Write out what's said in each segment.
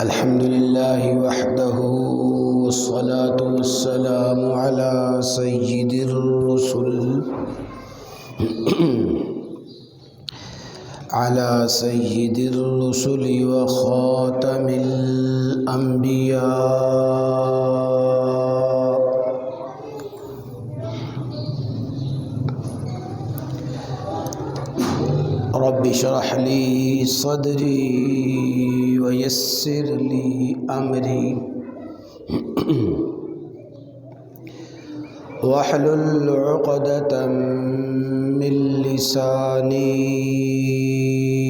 الحمد لله وحده والصلاة والسلام على سيد الرسل وخاتم الأنبياء رب اشرح لي صدري ويسر لي أمري واحلل عقدة من لساني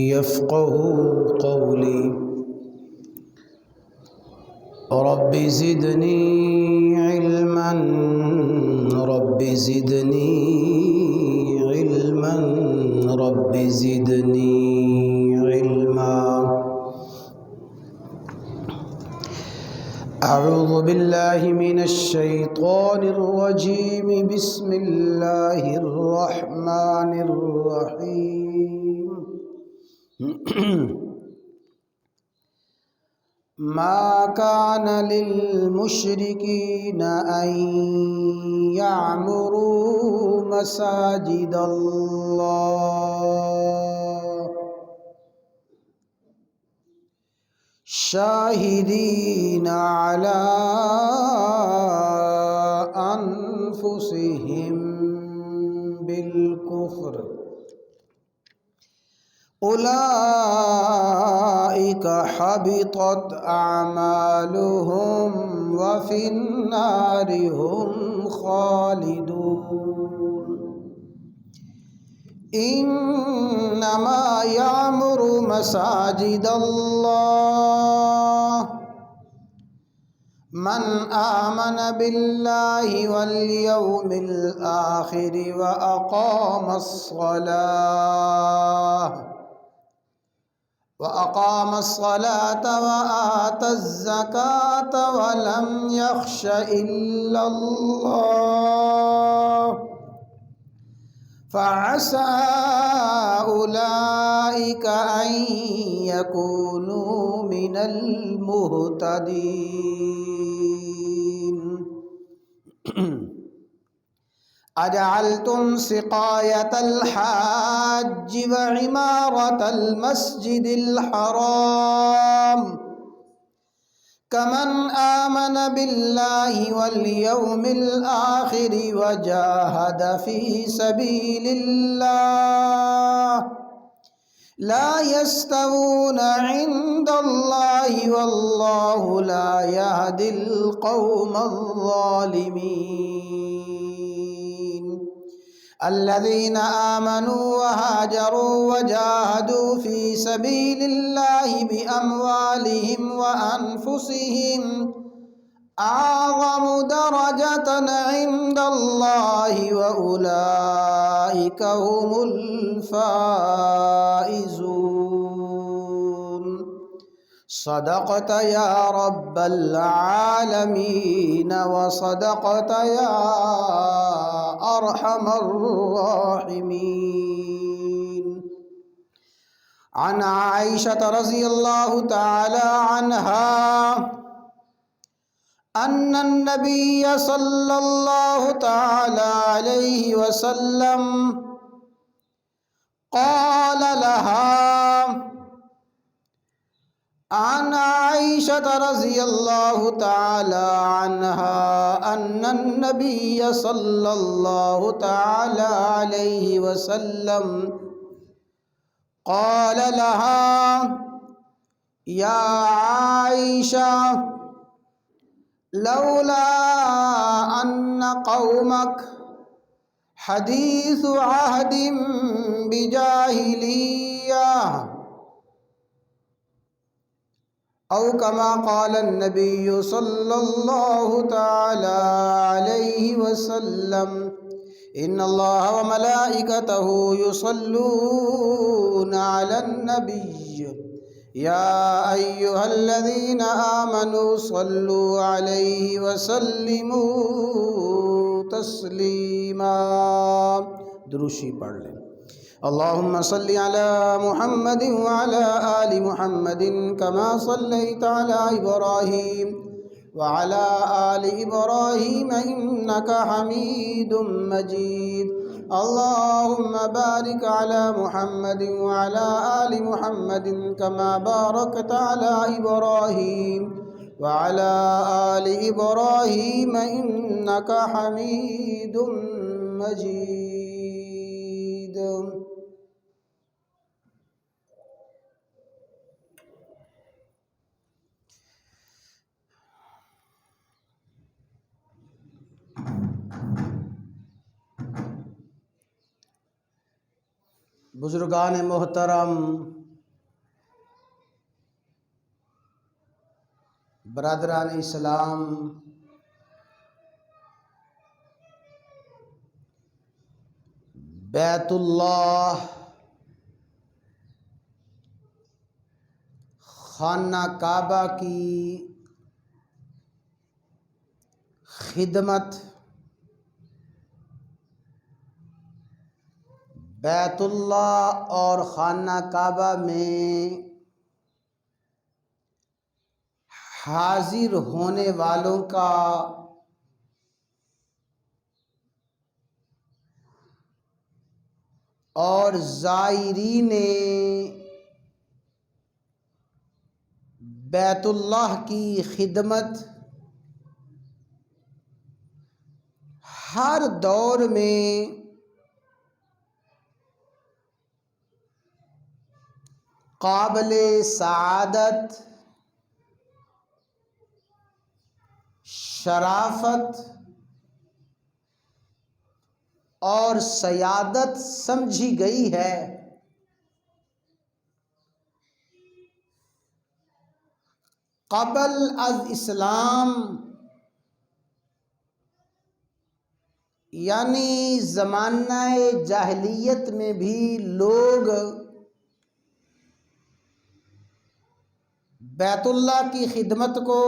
يفقه قولي رب زدني علما رب زدني علما رب زدني علما. أعوذ بالله من الشيطان الرجيم. بسم الله الرحمن الرحيم. ما كان للمشركين أن يعمروا مساجد الله شاهدين على أنفسهم بالكفر أولئك حبطت أعمالهم وفي النار هم خالدون. إنما يعمر مساجد الله من آمن بالله واليوم الآخر وأقام الصلاة وآتى الزكاة ولم يخش إلا الله فعسى أولئك أن يكونوا من المهتدين. أجعلتم سقاية الحاج وعمارة المسجد الحرام كمن آمن بالله واليوم الآخر وجاهد في سبيل الله لا يستوون عند الله والله لا يهدي القوم الظالمين. الذين آمنوا وهاجروا وجاهدوا في سبيل الله بأموالهم وأنفسهم أعظم درجة عند الله وأولئك هم الفائزون. صدقت يا رب العالمين وصدقت يا أرحم الراحمين. عن عائشة رضي الله تعالى عنها أن النبي صلى الله تعالى عليه وسلم قال لها عن عائشة رضي الله تعالى عنها أن النبي صلى الله تعالى عليه وسلم قال لها يا عائشة لولا أن قومك حديث عهد بجاهلية أو كما قال النبي صلى الله تعالى عليه وسلم إن الله وملائكته يصلون على النبي يا أيها الذين آمنوا صلوا عليه وسلموا تسلیما. دروشی پڑھ لیں. اللهم صل على محمد وعلى آل محمد كما صليت على إبراهيم وعلى آل إبراهيم إنك حميد مجيد. اللهم بارك على محمد وعلى آل محمد كما باركت على إبراهيم وعلى آل إبراهيم إنك حميد مجيد. بزرگان محترم، برادران اسلام، بیت اللہ خانہ کعبہ کی خدمت، بیت اللہ اور خانہ کعبہ میں حاضر ہونے والوں کا اور زائرین بیت اللہ کی خدمت ہر دور میں قابل سعادت، شرافت اور سیادت سمجھی گئی ہے. قبل از اسلام یعنی زمانہ جاہلیت میں بھی لوگ بیت اللہ کی خدمت کو،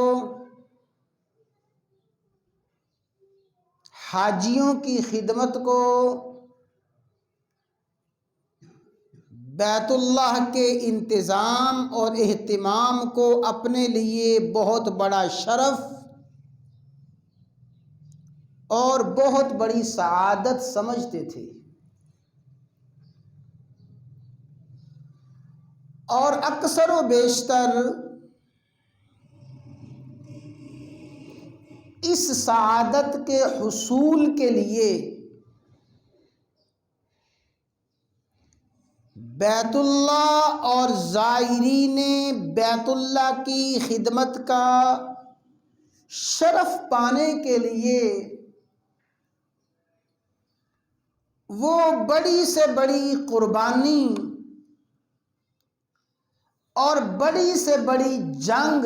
حاجیوں کی خدمت کو، بیت اللہ کے انتظام اور اہتمام کو اپنے لیے بہت بڑا شرف اور بہت بڑی سعادت سمجھتے تھے. اور اکثر و بیشتر اس سعادت کے حصول کے لیے بیت اللہ اور زائرین بیت اللہ کی خدمت کا شرف پانے کے لیے وہ بڑی سے بڑی قربانی اور بڑی سے بڑی جنگ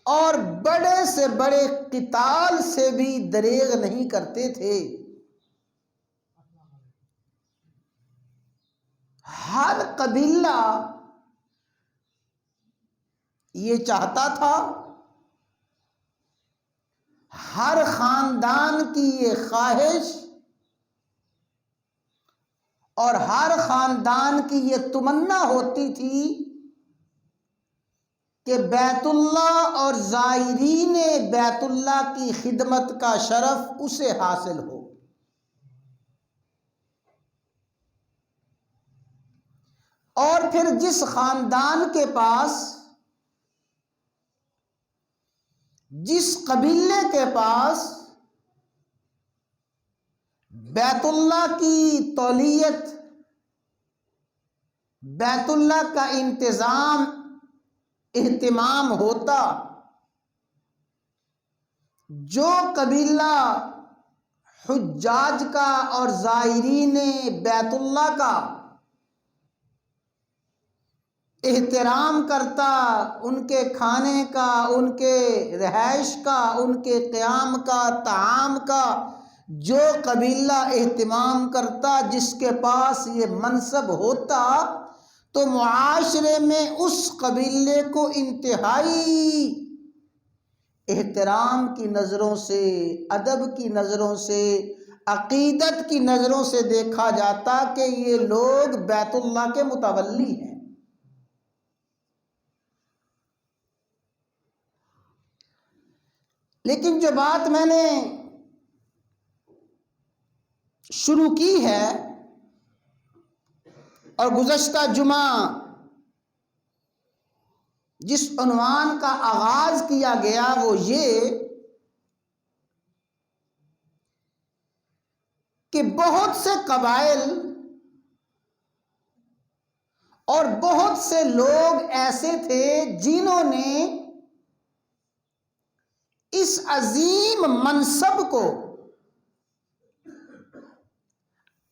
اور بڑے سے بڑے قتال سے بھی دریغ نہیں کرتے تھے. ہر قبیلہ یہ چاہتا تھا، ہر خاندان کی یہ خواہش اور ہر خاندان کی یہ تمنا ہوتی تھی کہ بیت اللہ اور زائرین بیت اللہ کی خدمت کا شرف اسے حاصل ہو. اور پھر جس خاندان کے پاس، جس قبیلے کے پاس بیت اللہ کی تولیت، بیت اللہ کا انتظام، اہتمام ہوتا، جو قبیلہ حجاج کا اور زائرین بیت اللہ کا احترام کرتا، ان کے کھانے کا، ان کے رہائش کا، ان کے قیام کا، طعام کا جو قبیلہ اہتمام کرتا، جس کے پاس یہ منصب ہوتا، تو معاشرے میں اس قبیلے کو انتہائی احترام کی نظروں سے، ادب کی نظروں سے، عقیدت کی نظروں سے دیکھا جاتا کہ یہ لوگ بیت اللہ کے متولی ہیں۔ لیکن جو بات میں نے شروع کی ہے اور گزشتہ جمعہ جس عنوان کا آغاز کیا گیا وہ یہ کہ بہت سے قبائل اور بہت سے لوگ ایسے تھے جنہوں نے اس عظیم منصب کو،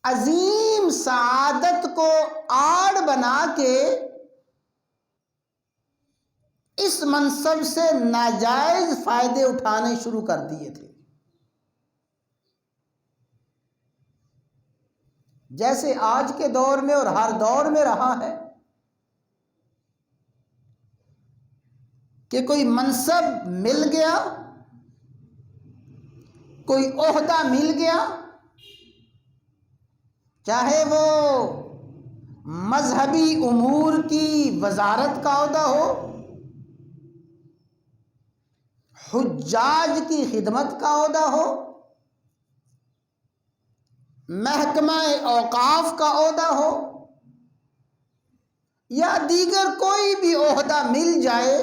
عظیم سعادت کو آڑ بنا کے اس منصب سے ناجائز فائدے اٹھانے شروع کر دیے تھے۔ جیسے آج کے دور میں اور ہر دور میں رہا ہے کہ کوئی منصب مل گیا، کوئی عہدہ مل گیا، چاہے وہ مذہبی امور کی وزارت کا عہدہ ہو، حجاج کی خدمت کا عہدہ ہو، محکمہ اوقاف کا عہدہ ہو، یا دیگر کوئی بھی عہدہ مل جائے،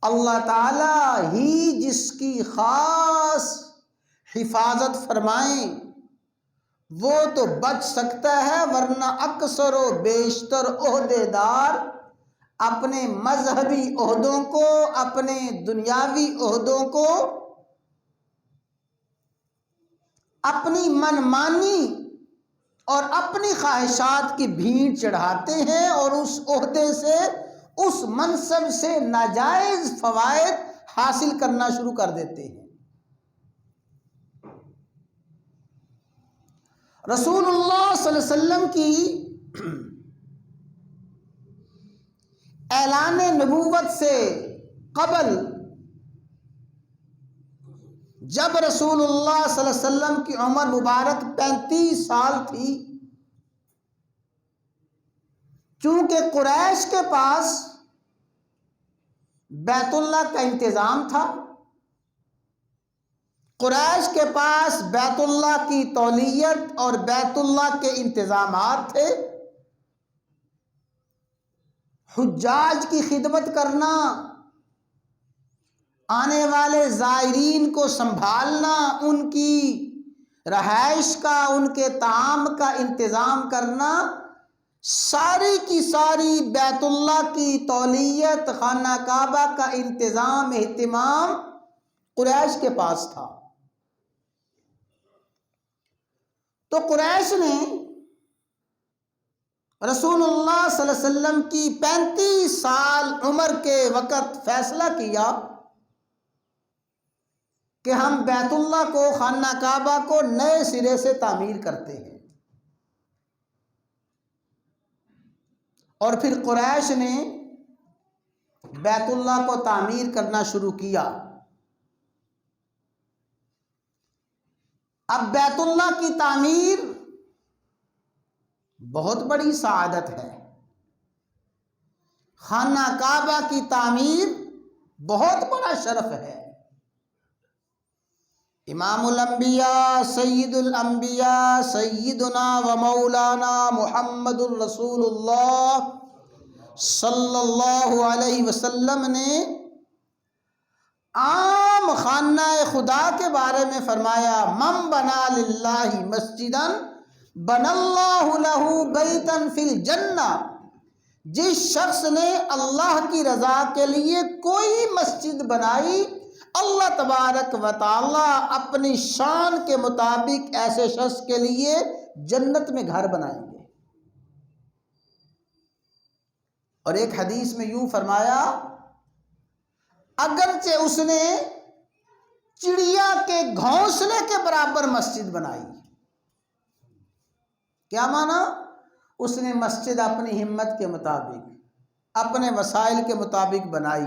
اللہ تعالی ہی جس کی خاص حفاظت فرمائیں وہ تو بچ سکتا ہے، ورنہ اکثر و بیشتر عہدے دار اپنے مذہبی عہدوں کو، اپنے دنیاوی عہدوں کو اپنی منمانی اور اپنی خواہشات کی بھیڑ چڑھاتے ہیں اور اس عہدے سے، اس منصب سے ناجائز فوائد حاصل کرنا شروع کر دیتے ہیں۔ رسول اللہ صلی اللہ علیہ وسلم کی اعلان نبوت سے قبل جب رسول اللہ صلی اللہ علیہ وسلم کی عمر مبارک 35 سال تھی، چونکہ قریش کے پاس بیت اللہ کا انتظام تھا، قریش کے پاس بیت اللہ کی تولیت اور بیت اللہ کے انتظامات تھے، حجاج کی خدمت کرنا، آنے والے زائرین کو سنبھالنا، ان کی رہائش کا، ان کے طعام کا انتظام کرنا، ساری کی ساری بیت اللہ کی تولیت، خانہ کعبہ کا انتظام، اہتمام قریش کے پاس تھا۔ تو قریش نے رسول اللہ صلی اللہ علیہ وسلم کی 35 سال عمر کے وقت فیصلہ کیا کہ ہم بیت اللہ کو، خانہ کعبہ کو نئے سرے سے تعمیر کرتے ہیں۔ اور پھر قریش نے بیت اللہ کو تعمیر کرنا شروع کیا۔ اب بیت اللہ کی تعمیر بہت بڑی سعادت ہے، خانہ کعبہ کی تعمیر بہت بڑا شرف ہے۔ امام الانبیاء سید الانبیاء سیدنا و مولانا محمد الرسول اللہ صلی اللہ علیہ وسلم نے عام خانہ خدا کے بارے میں فرمایا، من بنا للہ مسجدا بنى اللہ لہ بیتا فی الجنہ، جس شخص نے اللہ کی رضا کے لیے کوئی مسجد بنائی، اللہ تبارک و تعالی اپنی شان کے مطابق ایسے شخص کے لیے جنت میں گھر بنائیں گے۔ اور ایک حدیث میں یوں فرمایا، اگرچہ اس نے چڑیا کے گھونسلے کے برابر مسجد بنائی۔ کیا مانا؟ اس نے مسجد اپنی ہمت کے مطابق، اپنے وسائل کے مطابق بنائی،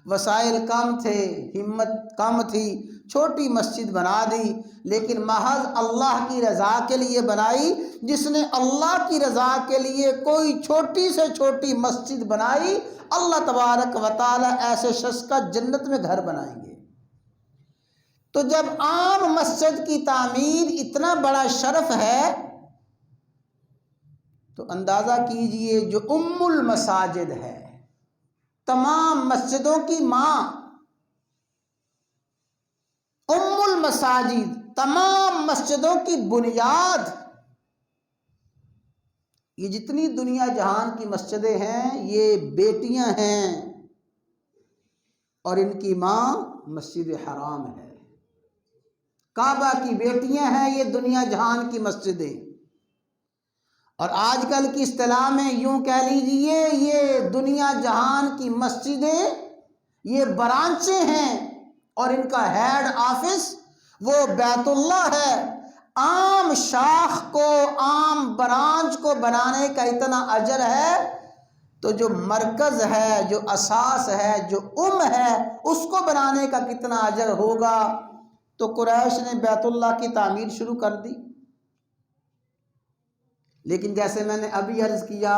وسائل کم تھے، ہمت کم تھی، چھوٹی مسجد بنا دی، لیکن محض اللہ کی رضا کے لیے بنائی۔ جس نے اللہ کی رضا کے لیے کوئی چھوٹی سے چھوٹی مسجد بنائی، اللہ تبارک و تعالی ایسے شخص کا جنت میں گھر بنائیں گے۔ تو جب عام مسجد کی تعمیر اتنا بڑا شرف ہے، تو اندازہ کیجئے جو ام المساجد ہے، تمام مسجدوں کی ماں، ام المساجد، تمام مسجدوں کی بنیاد، یہ جتنی دنیا جہان کی مسجدیں ہیں یہ بیٹیاں ہیں، اور ان کی ماں مسجد حرام ہے۔ کعبہ کی بیٹیاں ہیں یہ دنیا جہان کی مسجدیں، اور آج کل کی اصطلاح میں یوں کہہ لیجئے یہ دنیا جہان کی مسجدیں یہ برانچیں ہیں، اور ان کا ہیڈ آفس وہ بیت اللہ ہے۔ عام شاخ کو، عام برانچ کو بنانے کا اتنا اجر ہے، تو جو مرکز ہے، جو اساس ہے، جو ہے اس کو بنانے کا کتنا اجر ہوگا۔ تو قریش نے بیت اللہ کی تعمیر شروع کر دی، لیکن جیسے میں نے ابھی عرض کیا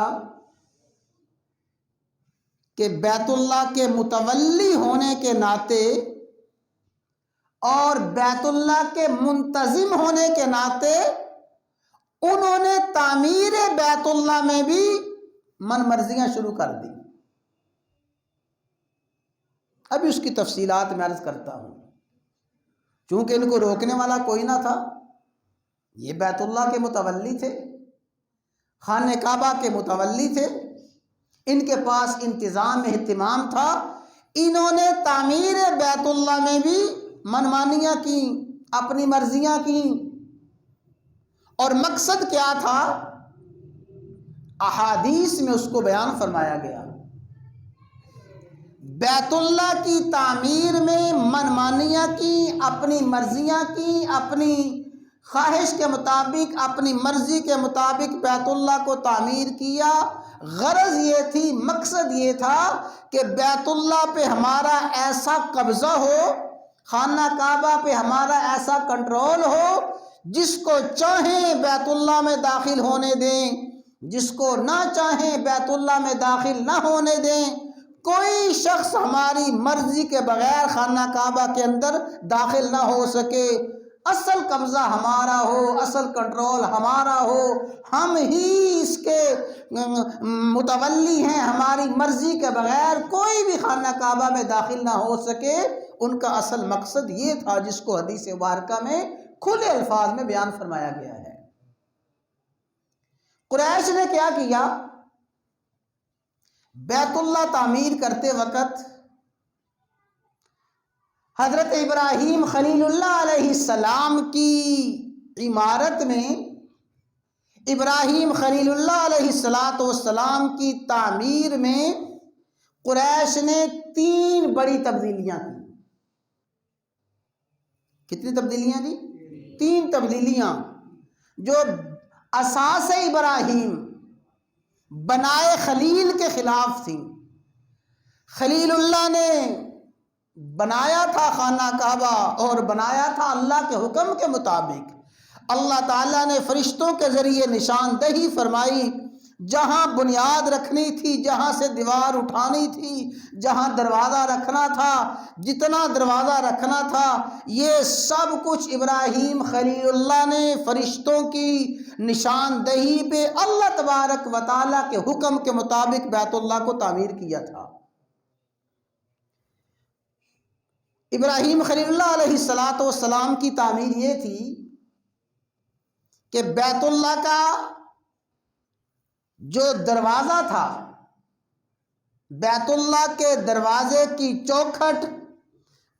کہ بیت اللہ کے متولی ہونے کے ناطے اور بیت اللہ کے منتظم ہونے کے ناطے انہوں نے تعمیر بیت اللہ میں بھی من مرضیاں شروع کر دی۔ ابھی اس کی تفصیلات میں عرض کرتا ہوں، چونکہ ان کو روکنے والا کوئی نہ تھا، یہ بیت اللہ کے متولی تھے، خانہ کعبہ کے متولی تھے، ان کے پاس انتظام اہتمام تھا۔ انہوں نے تعمیر بیت اللہ میں بھی منمانیاں کی، اپنی مرضیاں کی، اور مقصد کیا تھا؟ احادیث میں اس کو بیان فرمایا گیا۔ بیت اللہ کی تعمیر میں منمانیاں کی، اپنی مرضیاں کی، اپنی خواہش کے مطابق، اپنی مرضی کے مطابق بیت اللہ کو تعمیر کیا۔ غرض یہ تھی، مقصد یہ تھا کہ بیت اللہ پہ ہمارا ایسا قبضہ ہو، خانہ کعبہ پہ ہمارا ایسا کنٹرول ہو، جس کو چاہیں بیت اللہ میں داخل ہونے دیں، جس کو نہ چاہیں بیت اللہ میں داخل نہ ہونے دیں، کوئی شخص ہماری مرضی کے بغیر خانہ کعبہ کے اندر داخل نہ ہو سکے، اصل قبضہ ہمارا ہو، اصل کنٹرول ہمارا ہو، ہم ہی اس کے متولی ہیں، ہماری مرضی کے بغیر کوئی بھی خانہ کعبہ میں داخل نہ ہو سکے۔ ان کا اصل مقصد یہ تھا، جس کو حدیث مبارکہ میں کھلے الفاظ میں بیان فرمایا گیا ہے۔ قریش نے کیا کیا؟ بیت اللہ تعمیر کرتے وقت حضرت ابراہیم خلیل اللہ علیہ السلام کی عمارت میں، ابراہیم خلیل اللہ علیہ السلام کی تعمیر میں قریش نے 3 بڑی تبدیلیاں کی۔ کتنی تبدیلیاں دی؟ 3 تبدیلیاں جو اساس ابراہیم بنائے خلیل کے خلاف تھیں۔ خلیل اللہ نے بنایا تھا خانہ کعبہ، اور بنایا تھا اللہ کے حکم کے مطابق۔ اللہ تعالیٰ نے فرشتوں کے ذریعے نشاندہی فرمائی، جہاں بنیاد رکھنی تھی، جہاں سے دیوار اٹھانی تھی، جہاں دروازہ رکھنا تھا، جتنا دروازہ رکھنا تھا، یہ سب کچھ ابراہیم خلیل اللہ نے فرشتوں کی نشاندہی پہ اللہ تبارک و تعالیٰ کے حکم کے مطابق بیت اللہ کو تعمیر کیا تھا۔ ابراہیم خلیل اللہ علیہ السلام کی تعمیر یہ تھی کہ بیت اللہ کا جو دروازہ تھا، بیت اللہ کے دروازے کی چوکھٹ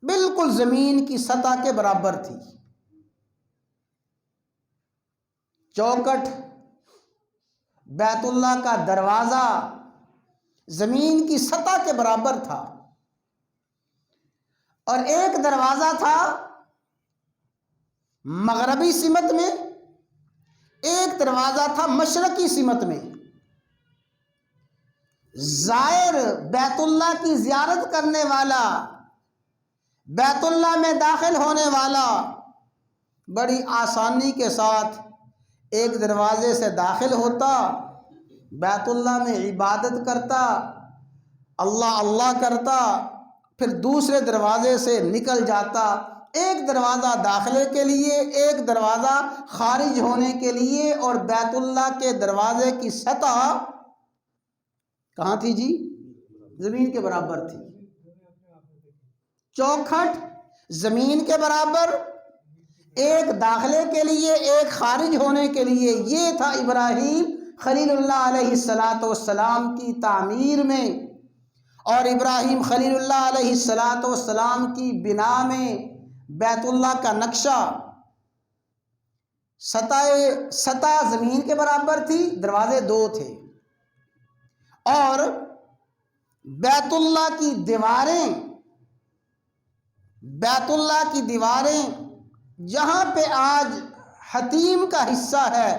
بالکل زمین کی سطح کے برابر تھی۔ چوکھٹ، بیت اللہ کا دروازہ زمین کی سطح کے برابر تھا، اور ایک دروازہ تھا مغربی سمت میں، ایک دروازہ تھا مشرقی سمت میں۔ زائر، بیت اللہ کی زیارت کرنے والا بیت اللہ میں داخل ہونے والا بڑی آسانی کے ساتھ ایک دروازے سے داخل ہوتا، بیت اللہ میں عبادت کرتا، اللہ اللہ کرتا، پھر دوسرے دروازے سے نکل جاتا۔ ایک دروازہ داخلے کے لیے، ایک دروازہ خارج ہونے کے لیے، اور بیت اللہ کے دروازے کی سطح کہاں تھی جی؟ زمین کے برابر تھی، چوکھٹ زمین کے برابر، ایک داخلے کے لیے ایک خارج ہونے کے لیے۔ یہ تھا ابراہیم خلیل اللہ علیہ السلام کی تعمیر میں، اور ابراہیم خلیل اللہ علیہ السلام کی بنا میں بیت اللہ کا نقشہ، سطح زمین کے برابر تھی، دروازے 2 تھے، اور بیت اللہ کی دیواریں جہاں پہ آج حتیم کا حصہ ہے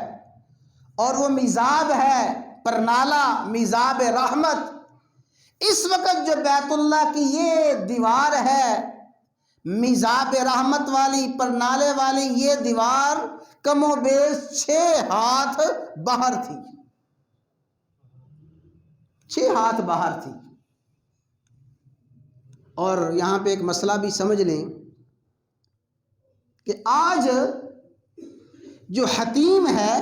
اور وہ میزاب ہے، پرنالہ میزاب رحمت، اس وقت جو بیت اللہ کی یہ دیوار ہے میزاب رحمت والی، پرنالے والی، یہ دیوار کم و بیش 6 ہاتھ باہر تھی، 6 ہاتھ باہر تھی۔ اور یہاں پہ ایک مسئلہ بھی سمجھ لیں کہ آج جو حتیم ہے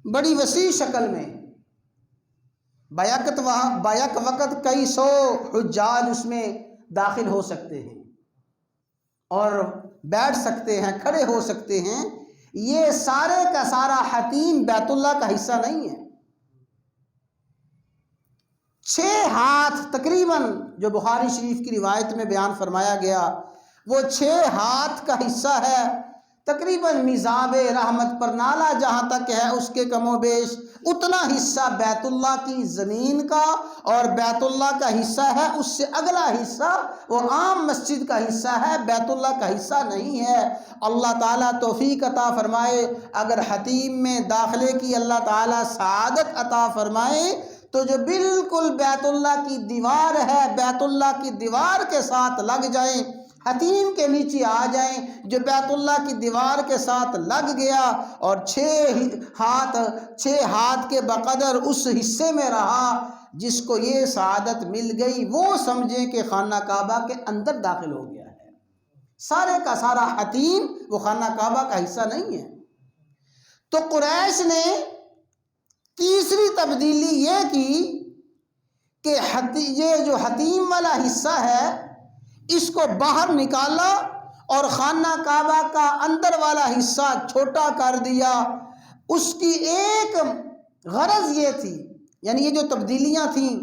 بڑی وسیع شکل میں، بیک وقت کئی 100 حجاج اس میں داخل ہو سکتے ہیں اور بیٹھ سکتے ہیں، کھڑے ہو سکتے ہیں۔ یہ سارے کا سارا حتیم بیت اللہ کا حصہ نہیں ہے۔ 6 ہاتھ تقریباً جو بخاری شریف کی روایت میں بیان فرمایا گیا، وہ 6 ہاتھ کا حصہ ہے تقریباً میزاب رحمت، پرنالہ جہاں تک ہے اس کے کم و بیش اتنا حصہ بیت اللہ کی زمین کا اور بیت اللہ کا حصہ ہے۔ اس سے اگلا حصہ وہ عام مسجد کا حصہ ہے، بیت اللہ کا حصہ نہیں ہے۔ اللہ تعالیٰ توفیق عطا فرمائے، اگر حتیم میں داخلے کی اللہ تعالیٰ سعادت عطا فرمائے تو جو بالکل بیت اللہ کی دیوار ہے، بیت اللہ کی دیوار کے ساتھ لگ جائیں، حتیم کے نیچے آ جائیں، جو بیت اللہ کی دیوار کے ساتھ لگ گیا اور 6 ہاتھ کے بقدر اس حصے میں رہا جس کو یہ سعادت مل گئی، وہ سمجھیں کہ خانہ کعبہ کے اندر داخل ہو گیا ہے۔ سارے کا سارا حتیم وہ خانہ کعبہ کا حصہ نہیں ہے۔ تو قریش نے تیسری تبدیلی یہ کی کہ یہ جو حتیم والا حصہ ہے اس کو باہر نکالا اور خانہ کعبہ کا اندر والا حصہ چھوٹا کر دیا۔ اس کی ایک غرض یہ تھی، یعنی یہ جو تبدیلیاں تھیں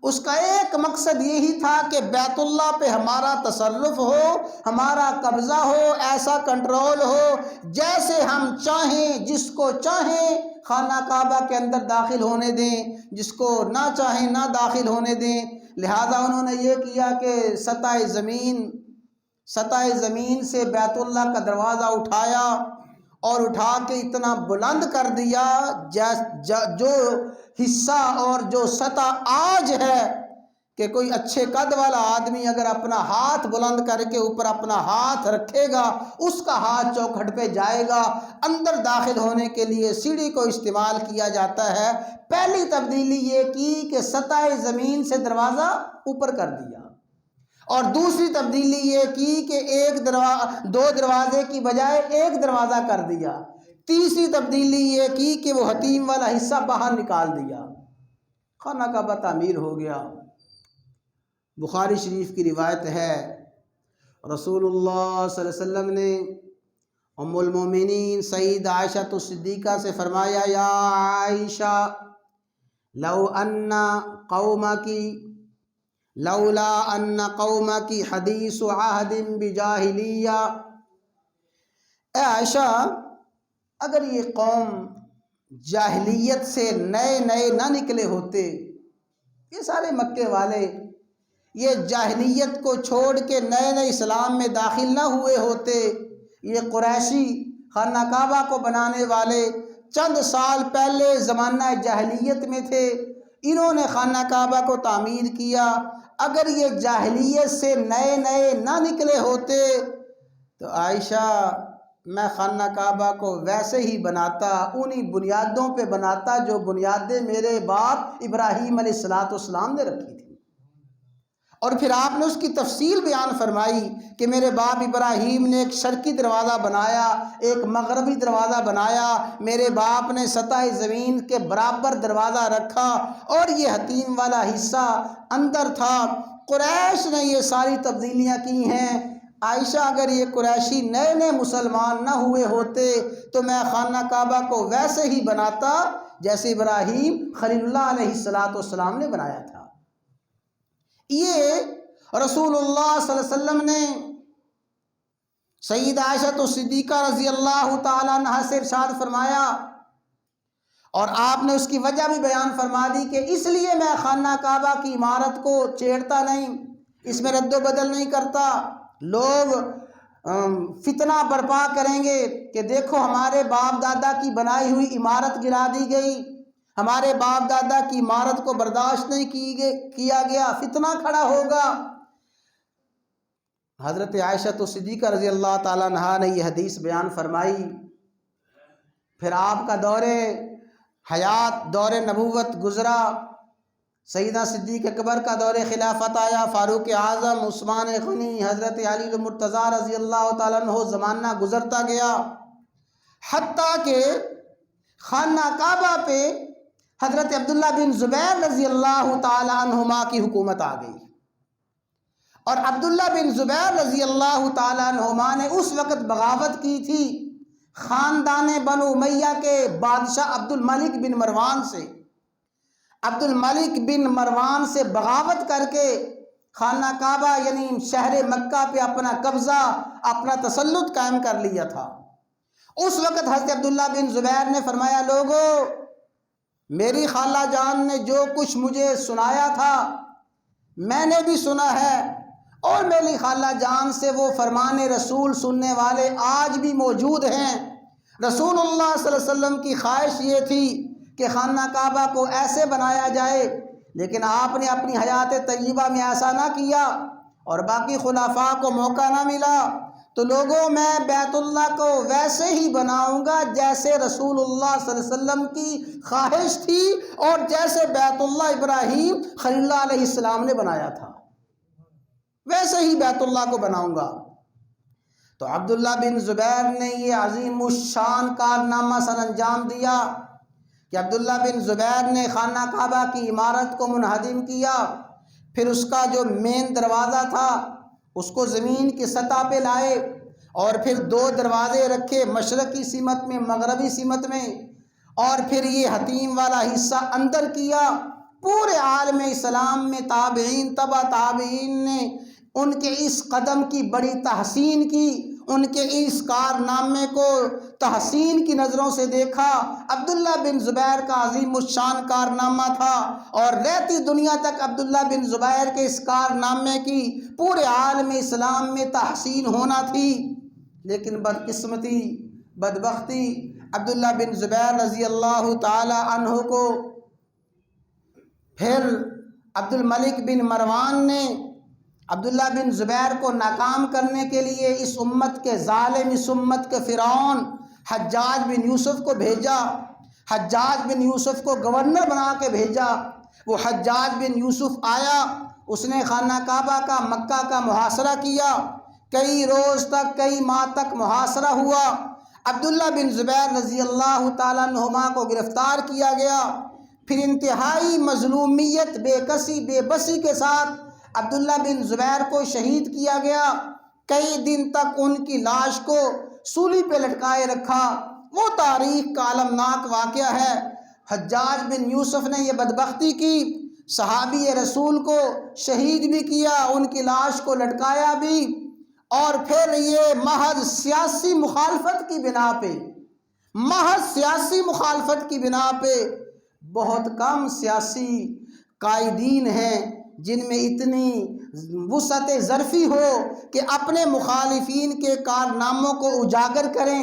اس کا ایک مقصد یہی تھا کہ بیت اللہ پہ ہمارا تصرف ہو، ہمارا قبضہ ہو، ایسا کنٹرول ہو جیسے ہم چاہیں، جس کو چاہیں خانہ کعبہ کے اندر داخل ہونے دیں، جس کو نہ چاہیں نہ داخل ہونے دیں۔ لہذا انہوں نے یہ کیا کہ سطح زمین سے بیت اللہ کا دروازہ اٹھایا اور اٹھا کے اتنا بلند کر دیا جو حصہ اور جو سطح آج ہے کہ کوئی اچھے قد والا آدمی اگر اپنا ہاتھ بلند کر کے اوپر اپنا ہاتھ رکھے گا اس کا ہاتھ چوکھٹ پہ جائے گا۔ اندر داخل ہونے کے لیے سیڑھی کو استعمال کیا جاتا ہے۔ پہلی تبدیلی یہ کی کہ سطح زمین سے دروازہ اوپر کر دیا، اور دوسری تبدیلی یہ کی کہ 2 دروازے کی بجائے 1 دروازہ کر دیا۔ تیسری تبدیلی یہ کی کہ وہ حتیم والا حصہ باہر نکال دیا، خانہ کعبہ تعمیر ہو گیا۔ بخاری شریف کی روایت ہے رسول اللہ صلی اللہ علیہ وسلم نے ام المومنین سید عائشہ صدیقہ سے فرمایا، یا عائشہ لو ان قومکی لولا ان قومکی حدیث عہد بجاہلیہ، اے عائشہ اگر یہ قوم جاہلیت سے نئے نہ نکلے ہوتے، یہ سارے مکے والے یہ جاہلیت کو چھوڑ کے نئے اسلام میں داخل نہ ہوئے ہوتے، یہ قریشی خانہ کعبہ کو بنانے والے چند سال پہلے زمانہ جاہلیت میں تھے، انہوں نے خانہ کعبہ کو تعمیر کیا۔ اگر یہ جاہلیت سے نئے نئے نہ نکلے ہوتے تو عائشہ میں خانہ کعبہ کو ویسے ہی بناتا، انہی بنیادوں پہ بناتا جو بنیادیں میرے باپ ابراہیم علیہ السلام نے رکھی تھی۔ اور پھر آپ نے اس کی تفصیل بیان فرمائی کہ میرے باپ ابراہیم نے ایک شرقی دروازہ بنایا، ایک مغربی دروازہ بنایا، میرے باپ نے سطح زمین کے برابر دروازہ رکھا اور یہ حتیم والا حصہ اندر تھا۔ قریش نے یہ ساری تبدیلیاں کی ہیں۔ عائشہ اگر یہ قریشی نئے نئے مسلمان نہ ہوئے ہوتے تو میں خانہ کعبہ کو ویسے ہی بناتا جیسے ابراہیم خلیل اللہ علیہ السلام نے بنایا تھا۔ یہ رسول اللہ صلی اللہ علیہ وسلم نے سیدہ عائشہ صدیقہ رضی اللہ تعالیٰ عنہا سے ارشاد فرمایا، اور آپ نے اس کی وجہ بھی بیان فرما دی کہ اس لیے میں خانہ کعبہ کی عمارت کو چھیڑتا نہیں، اس میں رد و بدل نہیں کرتا۔ لوگ فتنہ برپا کریں گے کہ دیکھو ہمارے باپ دادا کی بنائی ہوئی عمارت گرا دی گئی، ہمارے باپ دادا کی عمارت کو برداشت نہیں کیا گیا، فتنہ کھڑا ہوگا۔ حضرت عائشہ صدیقہ رضی اللہ تعالیٰ عنہا نے یہ حدیث بیان فرمائی۔ پھر آپ کا دور حیات، دور نبوت گزرا، سیدہ صدیق اکبر کا دور خلافت آیا، فاروق اعظم، عثمان غنی، حضرت علی المرتضیٰ رضی اللہ تعالیٰ عنہ، زمانہ گزرتا گیا، حتیٰ کہ خانہ کعبہ پہ حضرت عبداللہ بن زبیر رضی اللہ تعالیٰ عنہما کی حکومت آ گئی۔ اور عبداللہ بن زبیر رضی اللہ تعالیٰ عنہما نے اس وقت بغاوت کی تھی خاندان بنو امیہ کے بادشاہ عبد الملک بن مروان سے۔ عبد الملک بن مروان سے بغاوت کر کے خانہ کعبہ یعنی شہر مکہ پہ اپنا قبضہ، اپنا تسلط قائم کر لیا تھا۔ اس وقت حضرت عبداللہ بن زبیر نے فرمایا، لوگو میری خالہ جان نے جو کچھ مجھے سنایا تھا میں نے بھی سنا ہے، اور میری خالہ جان سے وہ فرمان رسول سننے والے آج بھی موجود ہیں۔ رسول اللہ صلی اللہ علیہ وسلم کی خواہش یہ تھی کہ خانہ کعبہ کو ایسے بنایا جائے، لیکن آپ نے اپنی حیات طیبہ میں ایسا نہ کیا اور باقی خلفاء کو موقع نہ ملا، تو لوگوں میں بیت اللہ کو ویسے ہی بناؤں گا جیسے رسول اللہ صلی اللہ علیہ وسلم کی خواہش تھی اور جیسے بیت اللہ ابراہیم خلیل اللہ علیہ السلام نے بنایا تھا، ویسے ہی بیت اللہ کو بناؤں گا۔ تو عبداللہ بن زبیر نے یہ عظیم الشان کارنامہ سر انجام دیا کہ عبداللہ بن زبیر نے خانہ کعبہ کی عمارت کو منہدم کیا، پھر اس کا جو مین دروازہ تھا اس کو زمین کی سطح پہ لائے، اور پھر 2 دروازے رکھے، مشرقی سمت میں، مغربی سمت میں، اور پھر یہ حتیم والا حصہ اندر کیا۔ پورے عالم اسلام میں تابعین، تبع تابعین نے ان کے اس قدم کی بڑی تحسین کی، ان کے اس کارنامے کو تحسین کی نظروں سے دیکھا۔ عبداللہ بن زبیر کا عظیم الشان کارنامہ تھا، اور رہتی دنیا تک عبداللہ بن زبیر کے اس کارنامے کی پورے عالم اسلام میں تحسین ہونا تھی۔ لیکن بدقسمتی، بدبختی، عبداللہ بن زبیر رضی اللہ تعالی عنہ کو پھر عبد الملک بن مروان نے عبداللہ بن زبیر کو ناکام کرنے کے لیے اس امت کے ظالم، اس امت کے فرعون حجاج بن یوسف کو بھیجا۔ حجاج بن یوسف کو گورنر بنا کے بھیجا۔ وہ حجاج بن یوسف آیا، اس نے خانہ کعبہ کا، مکہ کا محاصرہ کیا، کئی روز تک، کئی ماہ تک محاصرہ ہوا۔ عبداللہ بن زبیر رضی اللہ تعالیٰ عنہما کو گرفتار کیا گیا، پھر انتہائی مظلومیت، بے کسی، بے بسی کے ساتھ عبداللہ بن زبیر کو شہید کیا گیا۔ کئی دن تک ان کی لاش کو سولی پہ لٹکائے رکھا۔ وہ تاریخ کا المناک واقعہ ہے۔ حجاج بن یوسف نے یہ بدبختی کی، صحابی رسول کو شہید بھی کیا، ان کی لاش کو لٹکایا بھی، اور پھر یہ محض سیاسی مخالفت کی بنا پہ، محض سیاسی مخالفت کی بنا پہ، بہت کم سیاسی قائدین ہیں جن میں اتنی وسعت ظرفی ہو کہ اپنے مخالفین کے کارناموں کو اجاگر کریں،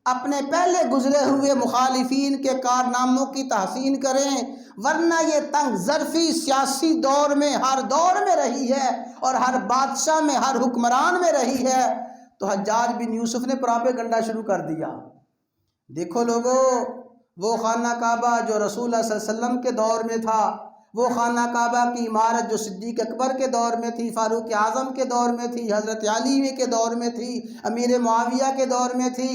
اپنے پہلے گزرے ہوئے مخالفین کے کارناموں کی تحسین کریں، ورنہ یہ تنگ ظرفی سیاسی دور میں ہر دور میں رہی ہے اور ہر بادشاہ میں، ہر حکمران میں رہی ہے۔ تو حجاج بن یوسف نے پراپیگنڈا شروع کر دیا، دیکھو لوگو، وہ خانہ کعبہ جو رسول اللہ صلی اللہ علیہ وسلم کے دور میں تھا، وہ خانہ کعبہ کی عمارت جو صدیق اکبر کے دور میں تھی، فاروق اعظم کے دور میں تھی، حضرت علی کے دور میں تھی، امیر معاویہ کے دور میں تھی،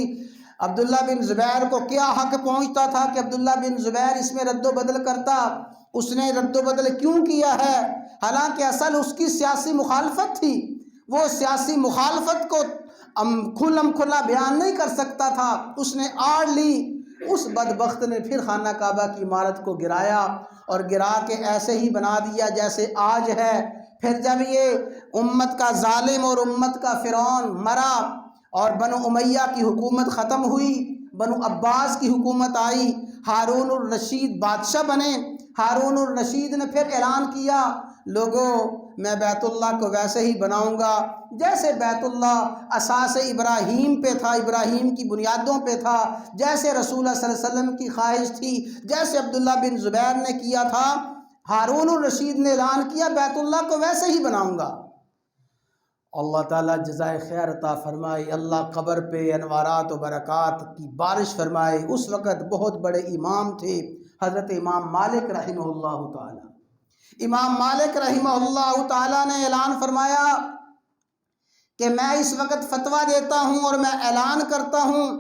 عبداللہ بن زبیر کو کیا حق پہنچتا تھا کہ عبداللہ بن زبیر اس میں رد و بدل کرتا؟ اس نے رد و بدل کیوں کیا ہے؟ حالانکہ اصل اس کی سیاسی مخالفت تھی، وہ سیاسی مخالفت کو کھلم کھلا بیان نہیں کر سکتا تھا، اس نے آڑ لی۔ اس بدبخت نے پھر خانہ کعبہ کی عمارت کو گرایا اور گرا کے ایسے ہی بنا دیا جیسے آج ہے۔ پھر جب یہ امت کا ظالم اور امت کا فرعون مرا اور بنو امیہ کی حکومت ختم ہوئی، بنو عباس کی حکومت آئی، ہارون الرشید بادشاہ بنے۔ ہارون الرشید نے پھر اعلان کیا، لوگوں میں بیت اللہ کو ویسے ہی بناؤں گا جیسے بیت اللہ اساس ابراہیم پہ تھا، ابراہیم کی بنیادوں پہ تھا، جیسے رسول اللہ صلی اللہ علیہ وسلم کی خواہش تھی، جیسے عبداللہ بن زبیر نے کیا تھا۔ ہارون الرشید نے اعلان کیا بیت اللہ کو ویسے ہی بناؤں گا۔ اللہ تعالیٰ جزائے خیر عطا فرمائے، اللہ قبر پہ انوارات و برکات کی بارش فرمائے۔ اس وقت بہت بڑے امام تھے، حضرت امام مالک رحمہ اللہ تعالیٰ۔ امام مالک رحمہ اللہ تعالیٰ نے اعلان فرمایا کہ میں اس وقت فتویٰ دیتا ہوں اور میں اعلان کرتا ہوں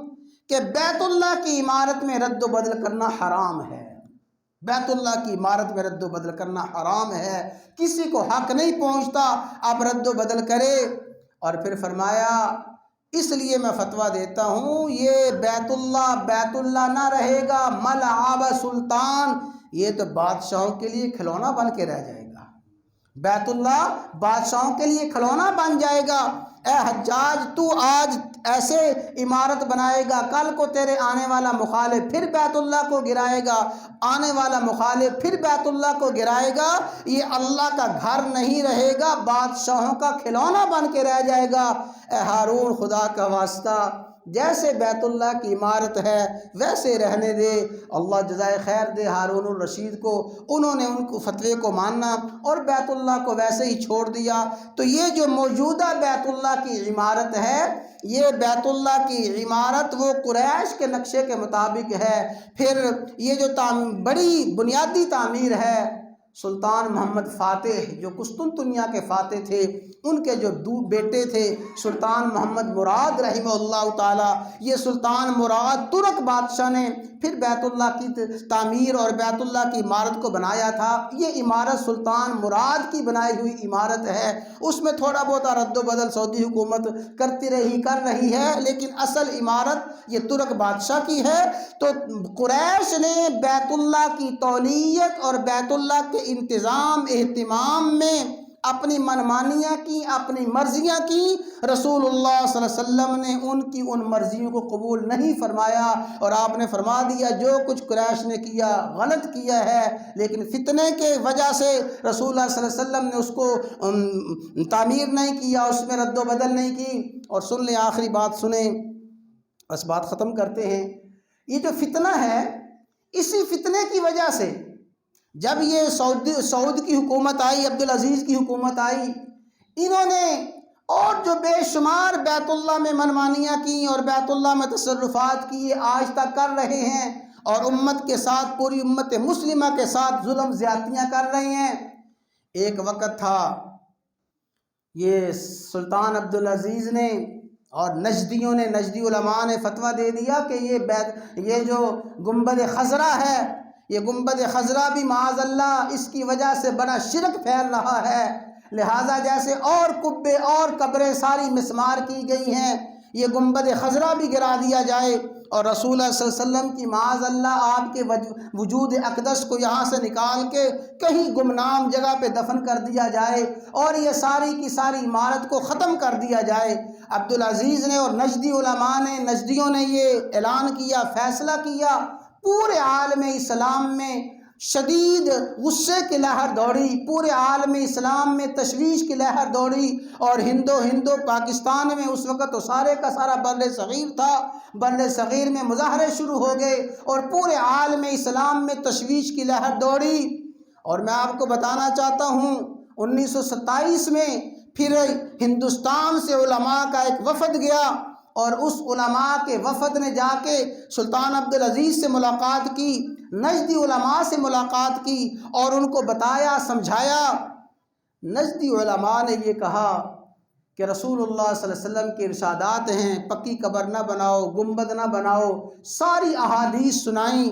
کہ بیت اللہ کی عمارت میں رد و بدل کرنا حرام ہے۔ بیت اللہ کی عمارت میں رد و بدل کرنا حرام ہے، کسی کو حق نہیں پہنچتا آپ رد و بدل کرے۔ اور پھر فرمایا اس لیے میں فتویٰ دیتا ہوں یہ بیت اللہ نہ رہے گا، ملعب سلطان، یہ تو بادشاہوں کے لیے کھلونا بن کے رہ جائے گا۔ بیت اللہ بادشاہوں کے لیے کھلونا بن جائے گا۔ اے حجاج، تو آج ایسے عمارت بنائے گا، کل کو تیرے آنے والا مخالف پھر بیت اللہ کو گرائے گا، آنے والا مخالف پھر بیت اللہ کو گرائے گا، یہ اللہ کا گھر نہیں رہے گا، بادشاہوں کا کھلونا بن کے رہ جائے گا۔ اے ہارون، خدا کا واسطہ، جیسے بیت اللہ کی عمارت ہے ویسے رہنے دے۔ اللہ جزائے خیر دے ہارون الرشید کو، انہوں نے ان کو فتوے کو مانا اور بیت اللہ کو ویسے ہی چھوڑ دیا۔ تو یہ جو موجودہ بیت اللہ کی عمارت ہے، یہ بیت اللہ کی عمارت وہ قریش کے نقشے کے مطابق ہے۔ پھر یہ جو بڑی بنیادی تعمیر ہے، سلطان محمد فاتح جو قسطنطنیہ کے فاتح تھے، ان کے جو دو بیٹے تھے سلطان محمد مراد رحمہ اللہ تعالیٰ، یہ سلطان مراد ترک بادشاہ نے پھر بیت اللہ کی تعمیر اور بیت اللہ کی عمارت کو بنایا تھا۔ یہ عمارت سلطان مراد کی بنائی ہوئی عمارت ہے، اس میں تھوڑا بہت رد و بدل سعودی حکومت کر رہی ہے، لیکن اصل عمارت یہ ترک بادشاہ کی ہے۔ تو قریش نے بیت اللہ کی تولیت اور بیت اللہ کے انتظام اہتمام میں اپنی منمانیاں کی، اپنی مرضیاں کی۔ رسول اللہ صلی اللہ علیہ وسلم نے ان کی ان مرضیوں کو قبول نہیں فرمایا اور آپ نے فرما دیا جو کچھ قریش نے کیا غلط کیا ہے، لیکن فتنے کے وجہ سے رسول اللہ صلی اللہ علیہ وسلم نے اس کو تعمیر نہیں کیا، اس میں رد و بدل نہیں کی۔ اور سن لیں، آخری بات سنیں، بس بات ختم کرتے ہیں۔ یہ جو فتنہ ہے، اسی فتنے کی وجہ سے جب یہ سعود کی حکومت آئی، عبدالعزیز کی حکومت آئی، انہوں نے اور جو بے شمار بیت اللہ میں منمانیاں کی اور بیت اللہ میں تصرفات کی، آج تک کر رہے ہیں اور امت کے ساتھ، پوری امت مسلمہ کے ساتھ ظلم زیادتیاں کر رہے ہیں۔ ایک وقت تھا یہ سلطان عبدالعزیز نے اور نجدی علماء نے فتویٰ دے دیا کہ یہ جو گنبد خضرا ہے، یہ گنبد خضرا بھی معاذ اللہ اس کی وجہ سے بڑا شرک پھیل رہا ہے، لہٰذا جیسے اور قبے اور قبریں ساری مسمار کی گئی ہیں، یہ گنبد خضرا بھی گرا دیا جائے اور رسول اللہ صلی اللہ علیہ وسلم کی معاذ اللہ آپ کے وجود اقدس کو یہاں سے نکال کے کہیں گمنام جگہ پہ دفن کر دیا جائے اور یہ ساری کی ساری عمارت کو ختم کر دیا جائے۔ عبدالعزیز نے اور نجدی علماء نے، نجدیوں نے یہ اعلان کیا، فیصلہ کیا، پورے عالم اسلام میں شدید غصے کی لہر دوڑی، پورے عالم اسلام میں تشویش کی لہر دوڑی، اور ہندو پاکستان میں اس وقت تو سارے کا سارا بر صغیر تھا، بر صغیر میں مظاہرے شروع ہو گئے اور پورے عالم اسلام میں تشویش کی لہر دوڑی۔ اور میں آپ کو بتانا چاہتا ہوں 1927 میں پھر ہندوستان سے علماء کا ایک وفد گیا، اور اس علماء کے وفد نے جا کے سلطان عبدالعزیز سے ملاقات کی، نجدی علماء سے ملاقات کی اور ان کو بتایا، سمجھایا۔ نجدی علماء نے یہ کہا کہ رسول اللہ صلی اللہ علیہ وسلم کے ارشادات ہیں، پکی قبر نہ بناؤ، گنبد نہ بناؤ، ساری احادیث سنائیں۔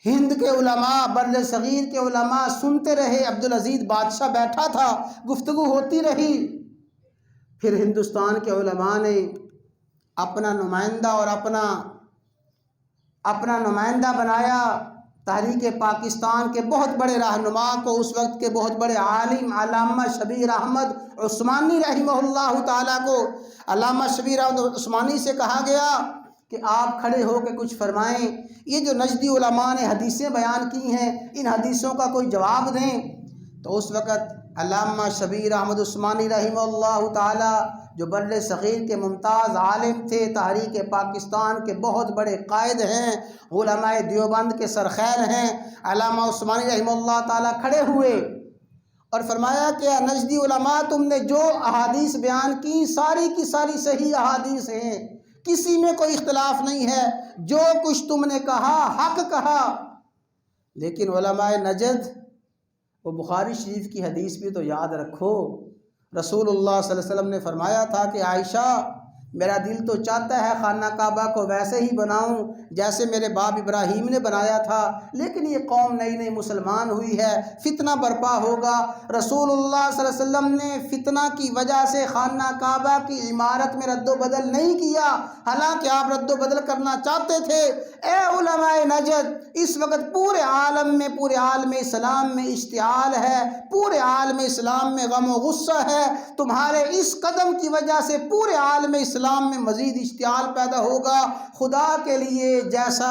ہند کے علماء، بر صغیر کے علماء سنتے رہے، عبدالعزیز بادشاہ بیٹھا تھا، گفتگو ہوتی رہی۔ پھر ہندوستان کے علماء نے اپنا نمائندہ اور اپنا نمائندہ بنایا، تحریک پاکستان کے بہت بڑے رہنما کو، اس وقت کے بہت بڑے عالم علامہ شبیر احمد عثمانی رحمہ اللہ تعالیٰ کو۔ علامہ شبیر احمد عثمانی سے کہا گیا کہ آپ کھڑے ہو کے کچھ فرمائیں، یہ جو نجدی علماء نے حدیثیں بیان کی ہیں، ان حدیثوں کا کوئی جواب دیں۔ تو اس وقت علامہ شبیر احمد عثمانی رحمہ اللہ تعالی، جو بر صغیر کے ممتاز عالم تھے، تحریک پاکستان کے بہت بڑے قائد ہیں، علماء دیوبند کے سرخیر ہیں، علامہ عثمانی رحمہ اللہ تعالی کھڑے ہوئے اور فرمایا کہ نجدی علماء، تم نے جو احادیث بیان کی ساری کی ساری صحیح احادیث ہیں، کسی میں کوئی اختلاف نہیں ہے، جو کچھ تم نے کہا حق کہا۔ لیکن علماء نجد، وہ بخاری شریف کی حدیث بھی تو یاد رکھو، رسول اللہ صلی اللہ علیہ وسلم نے فرمایا تھا کہ عائشہ، میرا دل تو چاہتا ہے خانہ کعبہ کو ویسے ہی بناؤں جیسے میرے باپ ابراہیم نے بنایا تھا، لیکن یہ قوم نئی نئی مسلمان ہوئی ہے، فتنہ برپا ہوگا۔ رسول اللہ صلی اللہ علیہ وسلم نے فتنہ کی وجہ سے خانہ کعبہ کی عمارت میں رد و بدل نہیں کیا، حالانکہ آپ رد و بدل کرنا چاہتے تھے۔ اے علماء نجد، اس وقت پورے عالم میں، پورے عالم اسلام میں اشتعال ہے، پورے عالم اسلام میں غم و غصہ ہے، تمہارے اس قدم کی وجہ سے پورے عالم اسلام میں مزید اشتعال پیدا ہوگا۔ خدا کے لیے جیسا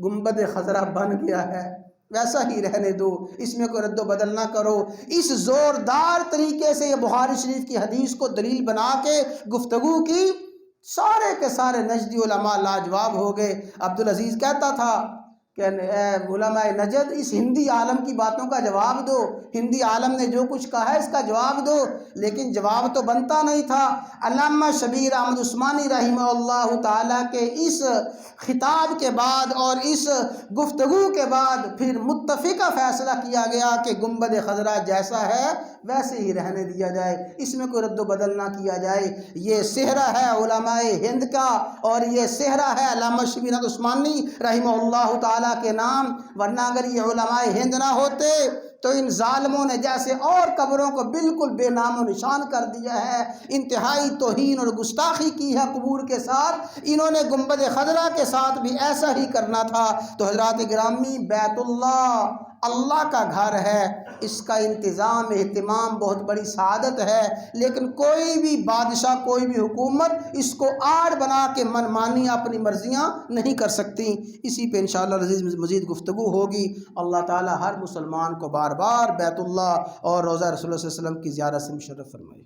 گنبد خضرا بن گیا ہے ویسا ہی رہنے دو، اس میں کوئی رد و بدل نہ کرو۔ اس زوردار طریقے سے یہ بخاری شریف کی حدیث کو دلیل بنا کے گفتگو کی، سارے کے سارے نجدی علماء لاجواب ہو گئے۔ عبدالعزیز کہتا تھا کہ اے علماء نجد، اس ہندی عالم کی باتوں کا جواب دو، ہندی عالم نے جو کچھ کہا ہے اس کا جواب دو، لیکن جواب تو بنتا نہیں تھا۔ علامہ شبیر احمد عثمانی رحمہ اللہ تعالیٰ کے اس خطاب کے بعد اور اس گفتگو کے بعد پھر متفقہ فیصلہ کیا گیا کہ گنبد خضرا جیسا ہے ویسے ہی رہنے دیا جائے، اس میں کوئی رد و بدل نہ کیا جائے۔ یہ صحرا ہے علماء ہند کا، اور یہ صحرا ہے علامہ شبیر احمد عثمانی رحمہ اللہ تعالیٰ کے نام، ورنہ اگر یہ علماء ہند نہ ہوتے تو ان ظالموں نے جیسے اور قبروں کو بالکل بے نام و نشان کر دیا ہے، انتہائی توہین اور گستاخی کی ہے قبور کے ساتھ، انہوں نے گنبد خضرا کے ساتھ بھی ایسا ہی کرنا تھا۔ تو حضرات گرامی، بیت اللہ اللہ کا گھر ہے، اس کا انتظام اہتمام بہت بڑی سعادت ہے، لیکن کوئی بھی بادشاہ، کوئی بھی حکومت اس کو آڑ بنا کے من مانی اپنی مرضیاں نہیں کر سکتی۔ اسی پہ انشاءاللہ عزیز مزید گفتگو ہوگی۔ اللہ تعالی ہر مسلمان کو بار بار بیت اللہ اور روضہ رسول اللہ صلی اللہ علیہ وسلم کی زیارت سے مشرف فرمائے۔